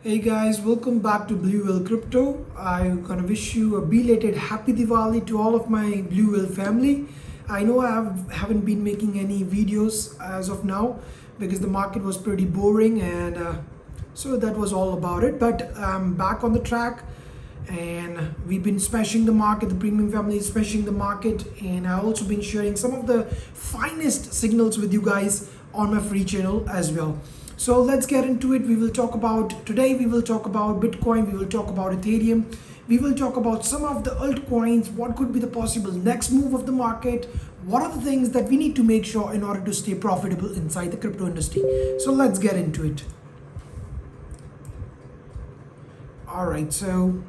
Hey guys, welcome back to BlueWhaleCrypto. I'm gonna wish you a belated happy Diwali to all of my Blue Whale family. I know haven't been making any videos as of now because the market was pretty boring and so that was all about it. But I'm back on the track and we've been smashing the market. The premium family is smashing the market, and I've also been sharing some of the finest signals with you guys on my free channel as well. So let's get into it. We will talk about Bitcoin, we will talk about Ethereum, we will talk about some of the altcoins, what could be the possible next move of the market, what are the things that we need to make sure in order to stay profitable inside the crypto industry. So let's get into it. All right, so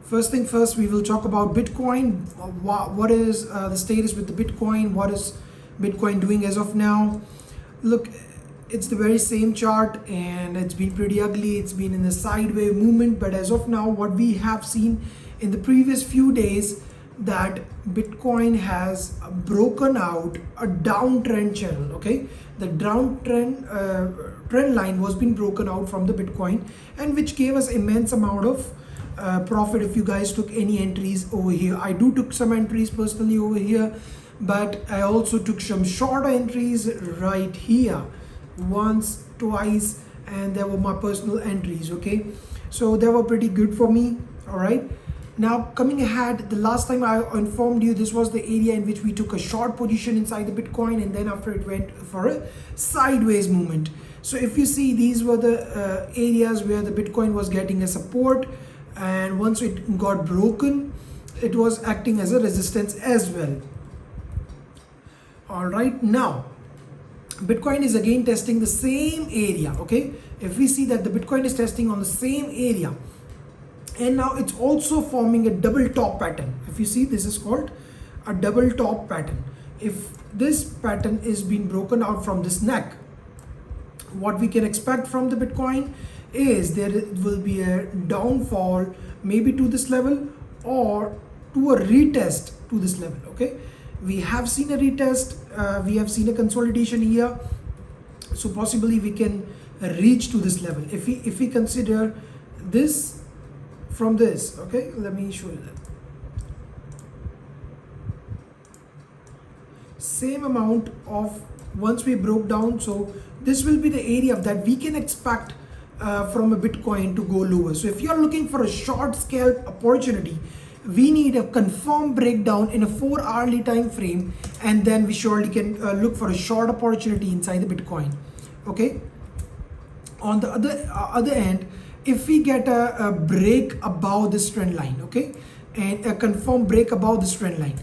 first thing first, we will talk about Bitcoin. What is the status with the Bitcoin? What is Bitcoin doing as of now? Look, it's the very same chart and it's been pretty ugly. It's been in a sideways movement, but as of now, what we have seen in the previous few days, that Bitcoin has broken out a downtrend channel. Okay, the downtrend trend line was being broken out from the Bitcoin, and which gave us immense amount of profit if you guys took any entries over here. I took some entries personally over here, but I also took some shorter entries right here, once, twice, and they were my personal entries. Okay, so they were pretty good for me. All right, now coming ahead, the last time I informed you, this was the area in which we took a short position inside the Bitcoin, and then after it went for a sideways movement. So if you see, these were the areas where the Bitcoin was getting a support, and once it got broken, it was acting as a resistance as well. All right, now Bitcoin is again testing the same area. Okay, if we see that the Bitcoin is testing on the same area, and now it's also forming a double top pattern. If you see, this is called a double top pattern. If this pattern is being broken out from this neck, what we can expect from the Bitcoin is there will be a downfall, maybe to this level or to a retest to this level. Okay, we have seen a retest, we have seen a consolidation here, so possibly we can reach to this level if we consider this from this. Okay, let me show you that. Same amount of, once we broke down, so this will be the area that we can expect from a Bitcoin to go lower. So if you're looking for a short scalp opportunity, we need a confirmed breakdown in a 4-hourly time frame, and then we surely can look for a short opportunity inside the Bitcoin. Okay, on the other end, if we get a break above this trend line, okay, and a confirmed break above this trend line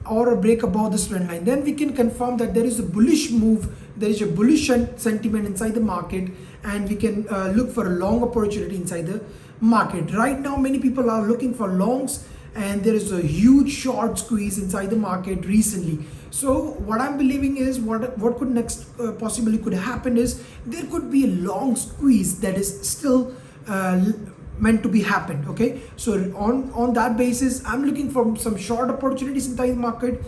or a break above this trend line, then we can confirm that there is a bullish move, there is a bullish sentiment inside the market, and we can look for a long opportunity inside the market. Right now, many people are looking for longs, and there is a huge short squeeze inside the market recently. So what I'm believing is what could next possibly could happen is there could be a long squeeze that is still meant to be happened. Okay, so on that basis, I'm looking for some short opportunities inside the market,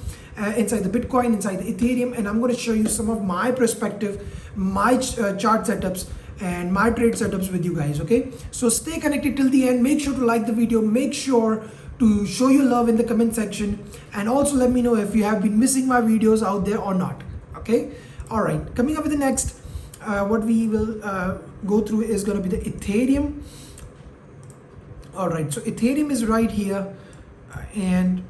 inside the Bitcoin, inside the Ethereum, and I'm going to show you some of my perspective, my chart setups and my trade setups with you guys. Okay, so stay connected till the end. Make sure to like the video, make sure to show your love in the comment section, and also let me know if you have been missing my videos out there or not. Okay, all right, coming up with the next what we will go through is going to be the Ethereum. All right, so Ethereum is right here, and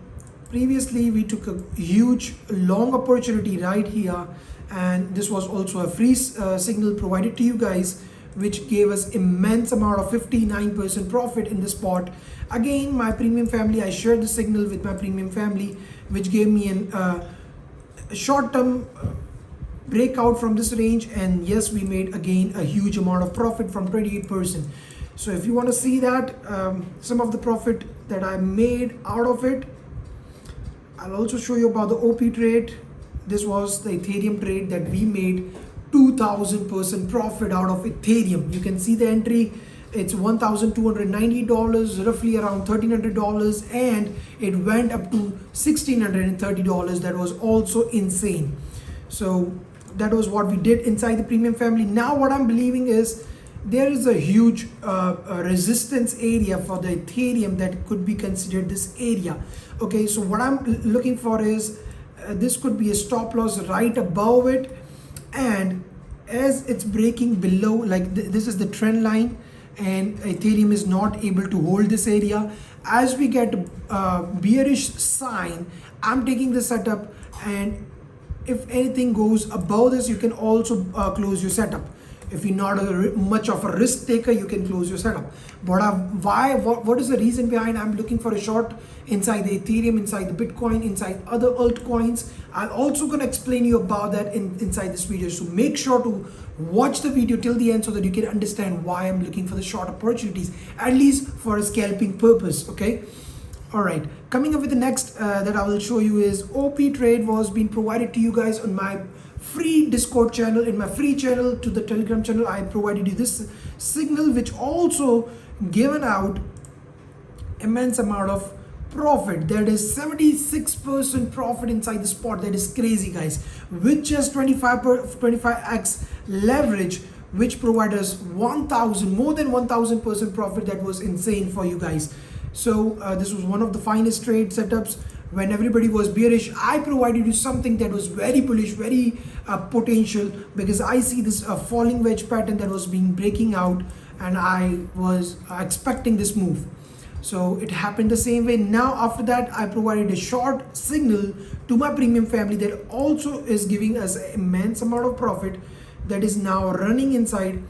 previously we took a huge long opportunity right here, and this was also a free signal provided to you guys, which gave us immense amount of 59% profit in the spot. Again, my premium family, I shared the signal with my premium family, which gave me a short-term breakout from this range, and yes, we made again a huge amount of profit from 28%. So if you want to see that some of the profit that I made out of it, I'll also show you about the OP trade. This was the Ethereum trade that we made 2000% profit out of Ethereum. You can see the entry, it's $1,290, roughly around $1,300, and it went up to $1,630. That was also insane. So that was what we did inside the premium family. Now what I'm believing is there is a huge resistance area for the Ethereum that could be considered this area. Okay, so what I'm looking for is this could be a stop loss right above it, and as it's breaking below, like this is the trend line, and Ethereum is not able to hold this area. As we get bearish sign, I'm taking the setup, and if anything goes above this, you can also close your setup. If you're not much of a risk taker, you can close your setup. But what is the reason behind I'm looking for a short inside the Ethereum, inside the Bitcoin, inside other altcoins? I'm also going to explain you about that inside this video. So make sure to watch the video till the end so that you can understand why I'm looking for the short opportunities, at least for a scalping purpose. Okay. All right, coming up with the next that I will show you is OP trade was being provided to you guys on my free Discord channel. In my free channel to the Telegram channel, I provided you this signal, which also given out immense amount of profit. That is 76% profit inside the spot. That is crazy, guys. With just 25x leverage, which provided us 1,000, more than 1,000% profit. That was insane for you guys. So this was one of the finest trade setups. When everybody was bearish, I provided you something that was very bullish, very potential, because I see this falling wedge pattern that was being breaking out, and I was expecting this move. So it happened the same way. Now after that, I provided a short signal to my premium family that also is giving us an immense amount of profit, that is now running inside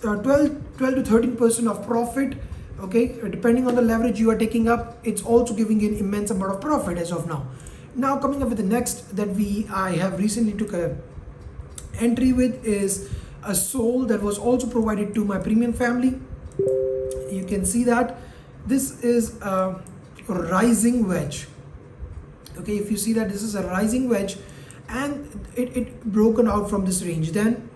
12 to 13% of profit. Okay, depending on the leverage you are taking up, it's also giving an immense amount of profit as of now. Now coming up with the next that I have recently took a entry with is a soul that was also provided to my premium family. You can see that this is a rising wedge. Okay, if you see that this is a rising wedge, and it broken out from this range. Then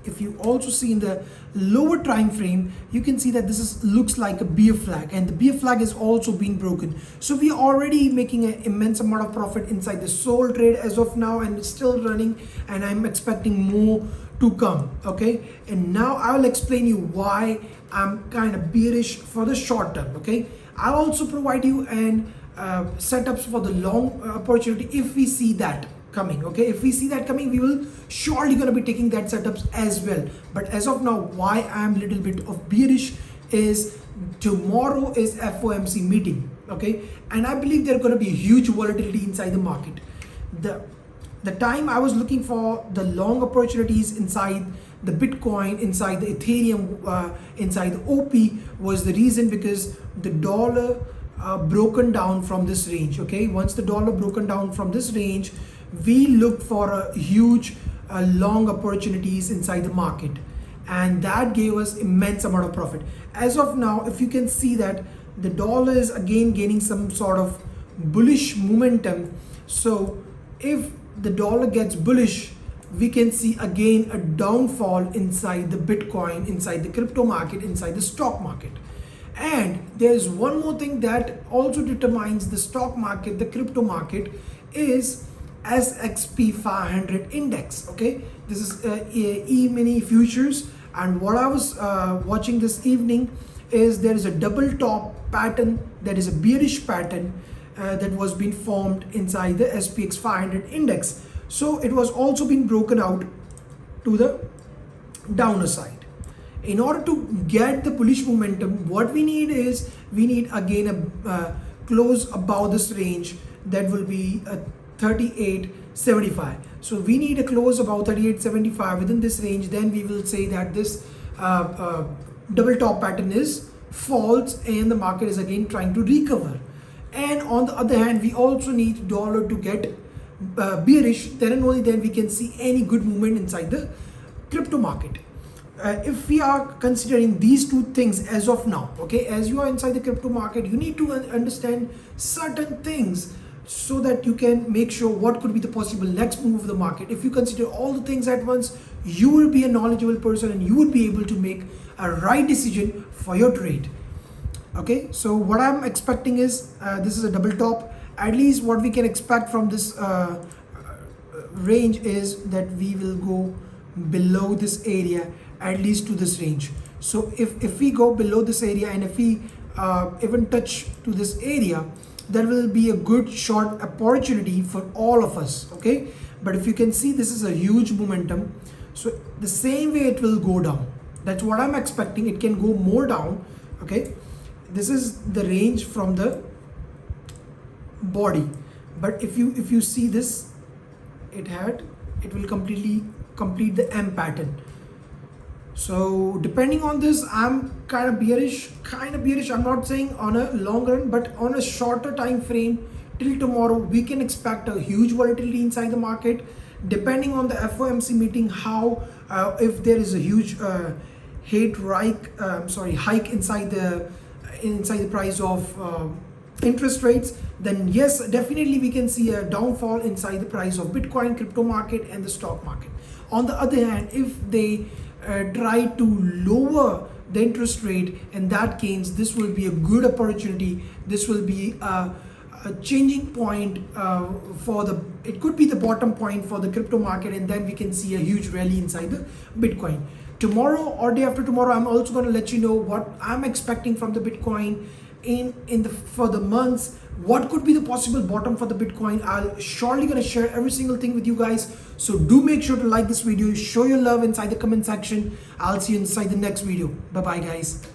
if you also see in the lower time frame, you can see that this looks like a bear flag, and the bear flag is also being broken. So we are already making an immense amount of profit inside the soul trade as of now, and it's still running, and I'm expecting more to come. Okay, and now I will explain you why I'm kind of bearish for the short term. Okay, I'll also provide you an setups for the long opportunity if we see that coming. Okay, if we see that coming, we will surely going to be taking that setups as well. But as of now, why I'm a little bit of bearish is tomorrow is FOMC meeting. Okay, and I believe there's going to be a huge volatility inside the market. The time I was looking for the long opportunities inside the Bitcoin, inside the Ethereum, inside the OP was the reason because the dollar broken down from this range. Okay, once the dollar broken down from this range, we look for a huge long opportunities inside the market, and that gave us immense amount of profit. As of now, if you can see that the dollar is again gaining some sort of bullish momentum, so if the dollar gets bullish, we can see again a downfall inside the Bitcoin, inside the crypto market, inside the stock market. And there's one more thing that also determines the stock market, the crypto market, is SXP 500 index. Okay, this is E-mini futures, and what I was watching this evening is there is a double top pattern, that is a bearish pattern that was being formed inside the SPX 500 index. So it was also being broken out to the downer side. In order to get the bullish momentum, what we need is again a close above this range, that will be a 38.75. So we need a close about 38.75 within this range. Then we will say that this double top pattern is false and the market is again trying to recover. And on the other hand, we also need dollar to get bearish. Then and only then we can see any good movement inside the crypto market. If we are considering these two things as of now, okay, as you are inside the crypto market, you need to understand certain things so that you can make sure what could be the possible next move of the market. If you consider all the things at once, you will be a knowledgeable person and you would be able to make a right decision for your trade. Okay, so what I'm expecting is this is a double top. At least what we can expect from this range is that we will go below this area at least to this range. So if we go below this area, and if we even touch to this area, there will be a good short opportunity for all of us, okay? But if you can see, this is a huge momentum. So the same way it will go down. That's what I'm expecting. It can go more down, okay? This is the range from the body. But if you see this, it will completely complete the M pattern. So depending on this, I'm kind of bearish. I'm not saying on a long run, but on a shorter time frame till tomorrow, we can expect a huge volatility inside the market. Depending on the FOMC meeting, how if there is a huge hike inside the price of interest rates, then yes, definitely we can see a downfall inside the price of Bitcoin, crypto market, and the stock market. On the other hand, if they try to lower the interest rate, in that case, this will be a good opportunity. This will be a changing point it could be the bottom point for the crypto market, and then we can see a huge rally inside the Bitcoin. Tomorrow or day after tomorrow, I'm also going to let you know what I'm expecting from the Bitcoin for the months. What could be the possible bottom for the Bitcoin? I'll surely gonna share every single thing with you guys. So do make sure to like this video, show your love inside the comment section. I'll see you inside the next video. Bye bye guys.